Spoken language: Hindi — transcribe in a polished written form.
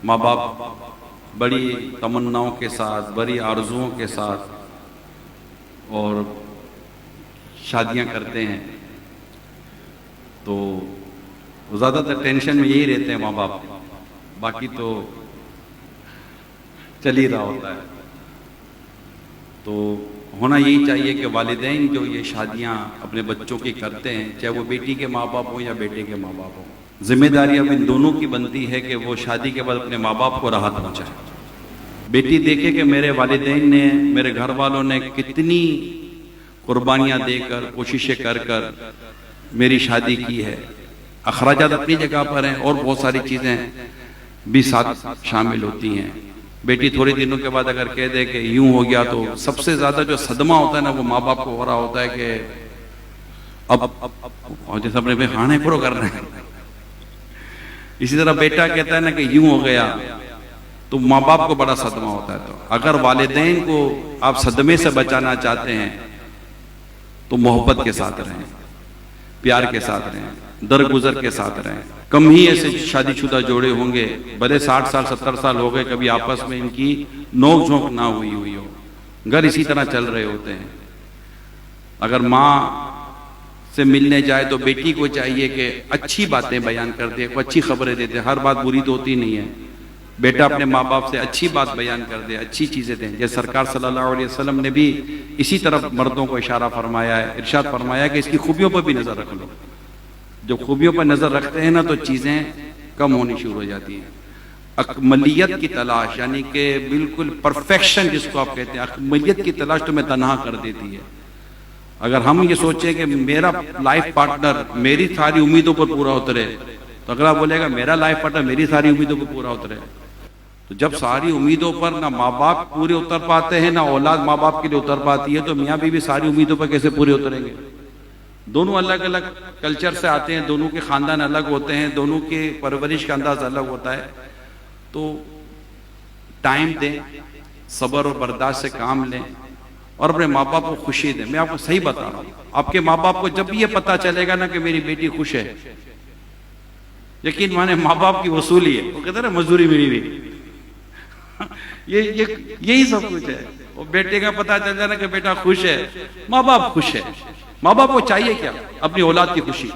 माँ बाप बड़ी तमन्नाओं के साथ, बड़ी आरजुओं के साथ और शादियां करते हैं, तो ज़्यादातर टेंशन में यही रहते हैं माँ बाप, बाकी तो चल ही रहा होता है। तो होना यही चाहिए कि वालिदैन जो ये शादियां अपने बच्चों की करते हैं, चाहे वो बेटी के माँ बाप हों या बेटे के माँ बाप हों, जिम्मेदारी अब इन दोनों की बनती है कि वो शादी के बाद अपने माँ बाप को राहत पहुंचाए। बेटी देखे कि मेरे वालिदैन ने, मेरे घर वालों ने कितनी कुर्बानियां देकर, कोशिशें कर कर मेरी शादी की है। अखराजात अपनी जगह पर हैं और बहुत सारी चीज़ें भी साथ शामिल होती हैं। बेटी थोड़े दिनों के बाद अगर कह दे कि यूं हो गया, तो सबसे ज़्यादा जो सदमा होता है ना, वो माँ बाप को हो रहा होता है कि अब जैसे अपने पे खाने प्रो कर रहे हैं। इसी तरह बेटा कहता है ना कि यूं हो गया, तो माँ बाप को बड़ा सदमा होता है। तो अगर वालिदैन को आप सदमे से बचाना चाहते हैं तो मोहब्बत के साथ रहें, प्यार के साथ रहें, दरगुजर के साथ रहें। कम ही ऐसे शादीशुदा जोड़े होंगे, भले 60 साल 70 साल हो गए, कभी आपस में इनकी नोक झोंक ना हुई हो, घर इसी तरह चल रहे होते हैं। अगर माँ से मिलने जाए तो बेटी को चाहिए कि अच्छी बातें बयान कर दे, अच्छी खबरें दे दे। हर बात बुरी तो होती नहीं है। बेटा अपने माँ बाप से अच्छी बात बयान कर दे, अच्छी चीज़ें दें। जैसे सरकार सल्लल्लाहु अलैहि वसल्लम ने भी इसी तरफ मर्दों को इशारा फरमाया है, इरशाद फरमाया कि इसकी खूबियों पर भी नज़र रख लो। जब खूबियों पर नज़र रखते हैं ना, तो चीज़ें कम होनी शुरू हो जाती हैं। अकमलियत की तलाश, यानी कि बिल्कुल परफेक्शन जिसको आप कहते हैं, अकमलियत की तलाश तुम्हें तनहा कर देती है। अगर हम ये सोचें कि मेरा लाइफ पार्टनर मेरी सारी उम्मीदों पर पूरा उतरे, तो अगला बोलेगा मेरा लाइफ पार्टनर मेरी सारी उम्मीदों पर पूरा उतरे। तो जब सारी उम्मीदों पर ना माँ बाप पूरे उतर पाते हैं, ना औलाद माँ बाप के लिए उतर पाती है, तो मियाँ बीवी सारी उम्मीदों पर कैसे पूरे उतरेंगे? दोनों अलग अलग कल्चर से आते हैं, दोनों के खानदान अलग होते हैं, दोनों के परवरिश का अंदाज अलग होता है। तो टाइम दें, सब्र और बर्दाश्त से काम लें और अपने माँ बाप को खुशी दें। मैं आपको सही बता रहा हूँ, आपके माँ बाप को जब ये पता चलेगा ना कि मेरी बेटी खुश है, यकीन माने माँ बाप की वसूली है। वो कहते हैं ना, मजदूरी मिली हुई। यही सब कुछ है। वो बेटे का पता चल जाना कि बेटा खुश है, माँ बाप खुश है। माँ बाप को चाहिए क्या? अपनी औलाद की खुशी।